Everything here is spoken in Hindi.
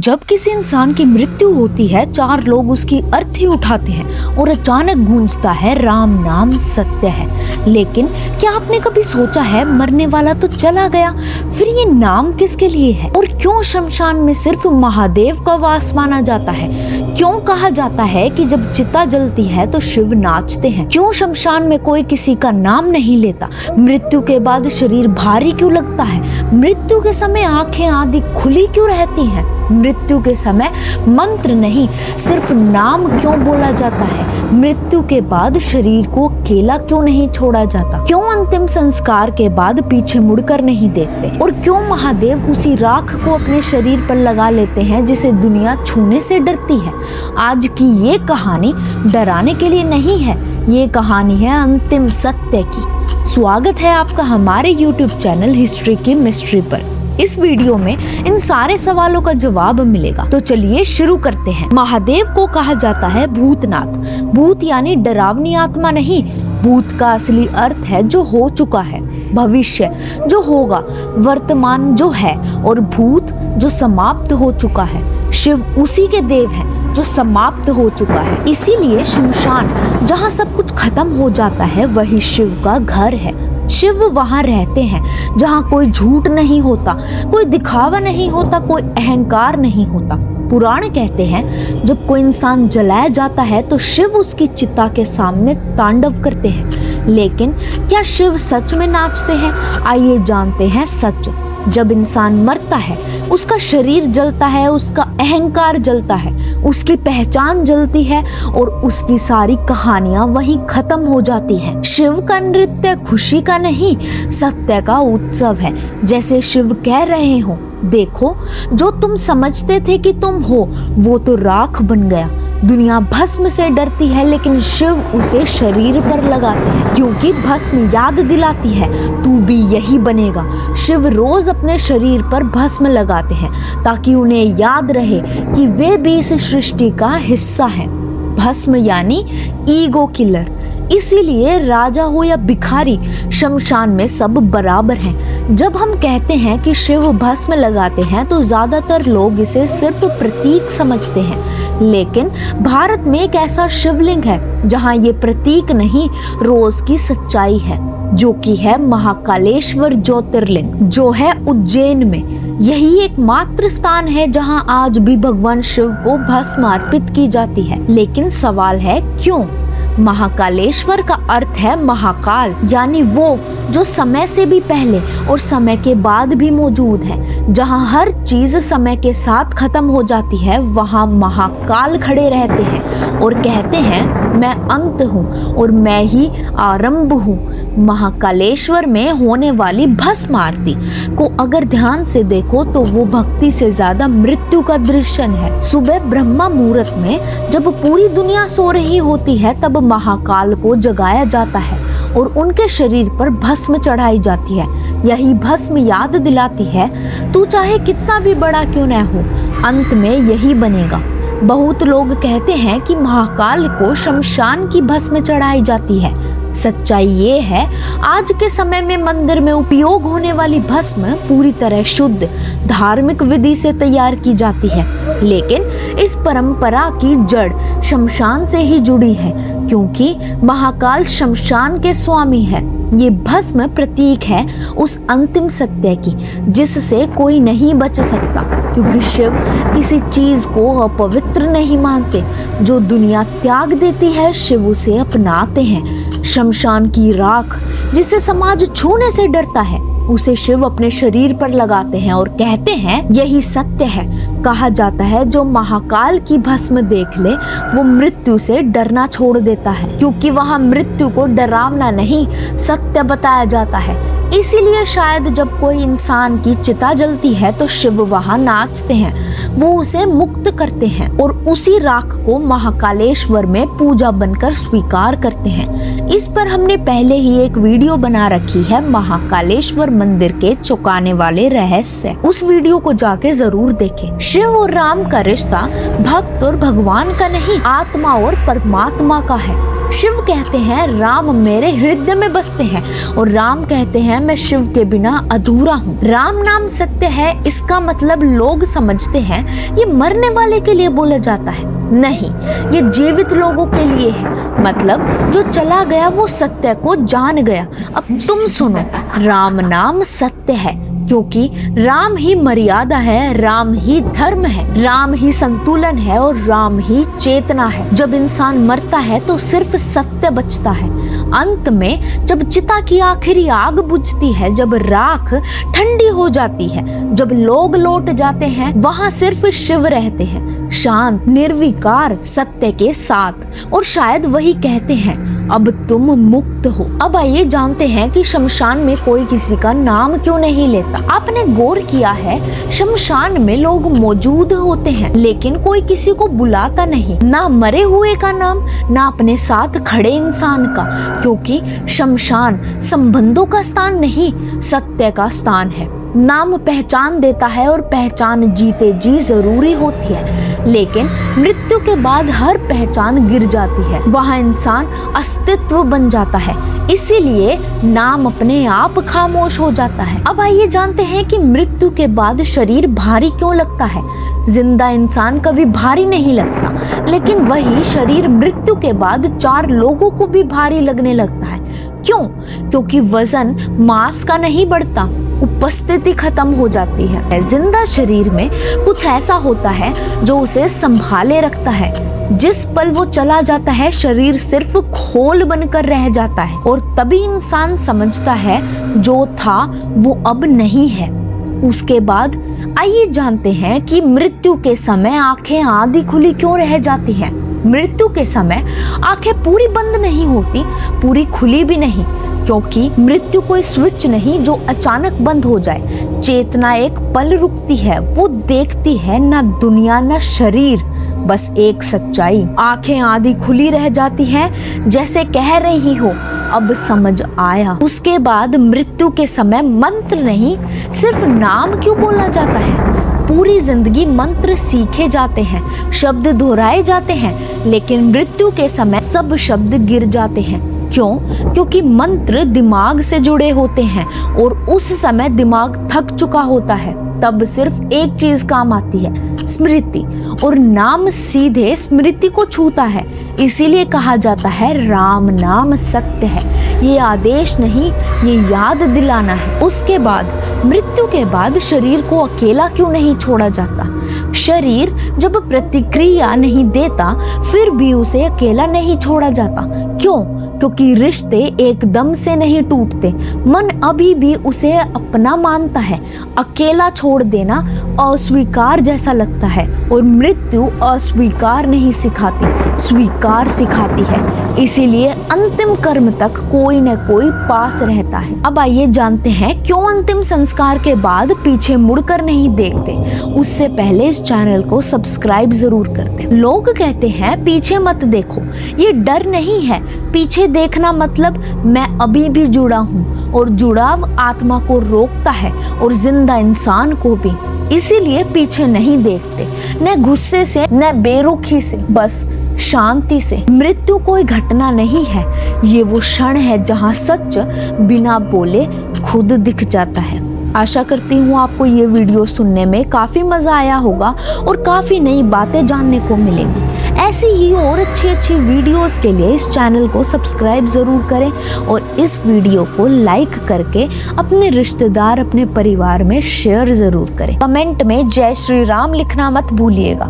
जब किसी इंसान की मृत्यु होती है, चार लोग उसकी अर्थी उठाते हैं और अचानक गूंजता है राम नाम सत्य है। लेकिन क्या आपने कभी सोचा है मरने वाला तो चला गया, फिर ये नाम किसके लिए है? और क्यों शमशान में सिर्फ महादेव का वास माना जाता है? क्यों कहा जाता है कि जब चिता जलती है तो शिव नाचते हैं? क्यों शमशान में कोई किसी का नाम नहीं लेता? मृत्यु के बाद शरीर भारी क्यों लगता है? मृत्यु के समय आंखें आदि खुली क्यों रहती हैं? मृत्यु के समय मंत्र नहीं सिर्फ नाम क्यों बोला जाता है? मृत्यु के बाद शरीर को अकेला क्यों नहीं छोड़ा जाता? क्यों अंतिम संस्कार के बाद पीछे मुड़कर नहीं देखते? और क्यों महादेव उसी राख को अपने शरीर पर लगा लेते हैं जिसे दुनिया छूने से डरती है? आज की ये कहानी डराने के लिए नहीं है, ये कहानी है अंतिम सत्य की। स्वागत है आपका हमारे YouTube चैनल हिस्ट्री की मिस्ट्री पर। इस वीडियो में इन सारे सवालों का जवाब मिलेगा। तो चलिए शुरू करते हैं। महादेव को कहा जाता है भूतनाथ। भूत यानी डरावनी आत्मा नहीं, भूत का असली अर्थ है जो हो चुका है, भविष्य जो होगा, वर्तमान जो है, और भूत जो समाप्त हो चुका है। शिव उसी के देव हैं जो समाप्त हो चुका है। इसीलिए शमशान जहाँ सब कुछ खत्म हो जाता है वही शिव का घर है। शिव वहाँ रहते हैं जहाँ कोई झूठ नहीं होता, कोई दिखावा नहीं होता, कोई अहंकार नहीं होता। पुराण कहते हैं जब कोई इंसान जलाया जाता है तो शिव उसकी चिता के सामने तांडव करते हैं। लेकिन क्या शिव सच में नाचते हैं? आइए जानते हैं सच। जब इंसान मरता है उसका शरीर जलता है, उसका अहंकार जलता है, उसकी पहचान जलती है और उसकी सारी कहानियां वहीं खत्म हो जाती हैं। शिव का नृत्य खुशी का नहीं, सत्य का उत्सव है। जैसे शिव कह रहे हो, देखो जो तुम समझते थे कि तुम हो वो तो राख बन गया। दुनिया भस्म से डरती है लेकिन शिव उसे शरीर पर लगाते हैं, क्योंकि भस्म याद दिलाती है तू भी यही बनेगा। शिव रोज अपने शरीर पर भस्म लगाते हैं ताकि उन्हें याद रहे कि वे भी इस सृष्टि का हिस्सा हैं। भस्म यानी ईगो किलर। इसीलिए राजा हो या भिखारी, शमशान में सब बराबर हैं। जब हम कहते हैं कि शिव भस्म लगाते हैं तो ज्यादातर लोग इसे सिर्फ प्रतीक समझते हैं, लेकिन भारत में एक ऐसा शिवलिंग है जहां ये प्रतीक नहीं, रोज की सच्चाई है, जो कि है महाकालेश्वर ज्योतिर्लिंग, जो है उज्जैन में। यही एकमात्र स्थान है जहां आज भी भगवान शिव को भस्म अर्पित की जाती है। लेकिन सवाल है क्यों? महाकालेश्वर का अर्थ है महाकाल, यानी वो जो समय से भी पहले और समय के बाद भी मौजूद है। जहाँ हर चीज समय के साथ खत्म हो जाती है वहाँ महाकाल खड़े रहते हैं और कहते हैं मैं अंत हूँ और मैं ही आरंभ हूँ। महाकालेश्वर में होने वाली भस्म आरती को अगर ध्यान से देखो तो वो भक्ति से ज्यादा मृत्यु का दृश्य है। सुबह ब्रह्मा मुहूर्त में जब पूरी दुनिया सो रही होती है तब महाकाल को जगाया जाता है और उनके शरीर पर भस्म चढ़ाई जाती है। यही भस्म याद दिलाती है तू चाहे कितना भी बड़ा क्यों न हो, अंत में यही बनेगा। बहुत लोग कहते हैं कि महाकाल को शमशान की भस्म चढ़ाई जाती है। सच्चाई ये है आज के समय में मंदिर में उपयोग होने वाली भस्म पूरी तरह शुद्ध धार्मिक विधि से तैयार की जाती है, लेकिन इस परंपरा की जड़ शमशान से ही जुड़ी है, क्योंकि महाकाल शमशान के स्वामी है। ये भस्म प्रतीक है उस अंतिम सत्य की जिससे कोई नहीं बच सकता, क्योंकि शिव किसी चीज को अपवित्र नहीं मानते। जो दुनिया त्याग देती है शिव उसे अपनाते हैं। शमशान की राख जिसे समाज छूने से डरता है उसे शिव अपने शरीर पर लगाते हैं और कहते हैं यही सत्य है। कहा जाता है जो महाकाल की भस्म देख ले वो मृत्यु से डरना छोड़ देता है, क्योंकि वहां मृत्यु को डरावना नहीं सत्य बताया जाता है। इसीलिए शायद जब कोई इंसान की चिता जलती है तो शिव वहां नाचते हैं, वो उसे मुक्त करते हैं और उसी राख को महाकालेश्वर में पूजा बनकर स्वीकार करते हैं। इस पर हमने पहले ही एक वीडियो बना रखी है, महाकालेश्वर मंदिर के चौंकाने वाले रहस्य। उस वीडियो को जाके जरूर देखें। शिव और राम का रिश्ता भक्त और भगवान का नहीं, आत्मा और परमात्मा का है। शिव कहते हैं राम मेरे हृदय में बसते हैं, और राम कहते हैं मैं शिव के बिना अधूरा हूँ। राम नाम सत्य है, इसका मतलब लोग समझते हैं ये मरने वाले के लिए बोला जाता है। नहीं, ये जीवित लोगों के लिए है, मतलब जो चला गया वो सत्य को जान गया। अब तुम सुनो, राम नाम सत्य है क्योंकि राम ही मर्यादा है, राम ही धर्म है, राम ही संतुलन है और राम ही चेतना है। जब इंसान मरता है तो सिर्फ सत्य बचता है। अंत में जब चिता की आखिरी आग बुझती है, जब राख ठंडी हो जाती है, जब लोग लौट जाते हैं, वहां सिर्फ शिव रहते हैं, शांत निर्विकार सत्य के साथ। और शायद वही कहते हैं अब तुम मुक्त हो। अब आइए जानते हैं कि शमशान में कोई किसी का नाम क्यों नहीं लेता। आपने गौर किया है, शमशान में लोग मौजूद होते हैं लेकिन कोई किसी को बुलाता नहीं, ना मरे हुए का नाम, ना अपने साथ खड़े इंसान का, क्योंकि शमशान संबंधों का स्थान नहीं, सत्य का स्थान है। नाम पहचान देता है और पहचान जीते जी जरूरी होती है, लेकिन मृत्यु के बाद हर पहचान गिर जाती है, वहाँ इंसान अस्तित्व बन जाता है, इसीलिए नाम अपने आप खामोश हो जाता है। अब आइए जानते हैं कि मृत्यु के बाद शरीर भारी क्यों लगता है। जिंदा इंसान कभी भारी नहीं लगता, लेकिन वही शरीर मृत्यु के बाद 4 लोगों को भी भारी लगने लगता है। क्यों? क्योंकि वजन मांस का नहीं बढ़ता, उपस्थिति खत्म हो जाती है। जिंदा शरीर में कुछ ऐसा होता है जो उसे संभाले रखता है। जिस पल वो चला जाता है, शरीर सिर्फ खोल बनकर रह जाता है, और तभी इंसान समझता है जो था वो अब नहीं है। उसके बाद आइए जानते हैं कि मृत्यु के समय आंखें आधी खुली क्यों रह जाती हैं। मृत्यु के समय आंखें पूरी बंद नहीं होती, पूरी खुली भी नहीं, क्योंकि मृत्यु कोई स्विच नहीं जो अचानक बंद हो जाए। चेतना एक पल रुकती है, वो देखती है ना दुनिया ना शरीर, बस एक सच्चाई। आंखें आधी खुली रह जाती हैं, जैसे कह रही हो अब समझ आया। उसके बाद मृत्यु के समय मंत्र नहीं, सिर्फ नाम क्यों बोला जाता है। पूरी जिंदगी मंत्र सीखे जाते हैं, शब्द दोहराए जाते हैं, लेकिन मृत्यु के समय सब शब्द गिर जाते हैं। क्यों? क्योंकि मंत्र दिमाग से जुड़े होते हैं और उस समय दिमाग थक चुका होता है। तब सिर्फ एक चीज काम आती है, स्मृति, और नाम सीधे स्मृति को छूता है। इसीलिए कहा जाता है राम नाम सत्य है। ये आदेश नहीं, ये याद दिलाना है। उसके बाद मृत्यु के बाद शरीर को अकेला क्यों नहीं छोड़ा जाता। शरीर जब प्रतिक्रिया नहीं देता फिर भी उसे अकेला नहीं छोड़ा जाता। क्यों? क्योंकि रिश्ते एकदम से नहीं टूटते, मन अभी भी उसे अपना मानता है। अकेला छोड़ देना अस्वीकार जैसा लगता है, और मृत्यु अस्वीकार नहीं सिखाती, स्वीकार सिखाती है। इसीलिए अंतिम कर्म तक कोई न कोई पास रहता है। अब आइए जानते हैं क्यों अंतिम संस्कार के बाद पीछे मुड़कर नहीं देखते। उससे पहले इस चैनल को सब्सक्राइब जरूर कर दें। लोग कहते हैं पीछे मत देखो, ये डर नहीं है। पीछे देखना मतलब मैं अभी भी जुड़ा हूँ, और जुड़ाव आत्मा को रोकता है और जिंदा इंसान को भी। इसीलिए पीछे नहीं देखते, न गुस्से से न बेरुखी से, बस शांति से। मृत्यु कोई घटना नहीं है, ये वो क्षण है जहाँ सच बिना बोले खुद दिख जाता है। आशा करती हूँ आपको ये वीडियो सुनने में काफ़ी मज़ा आया होगा और काफ़ी नई बातें जानने को मिलेंगी। ऐसी ही और अच्छी वीडियोस के लिए इस चैनल को सब्सक्राइब ज़रूर करें और इस वीडियो को लाइक करके अपने रिश्तेदार, अपने परिवार में शेयर ज़रूर करें। कमेंट में जय श्री राम लिखना मत भूलिएगा।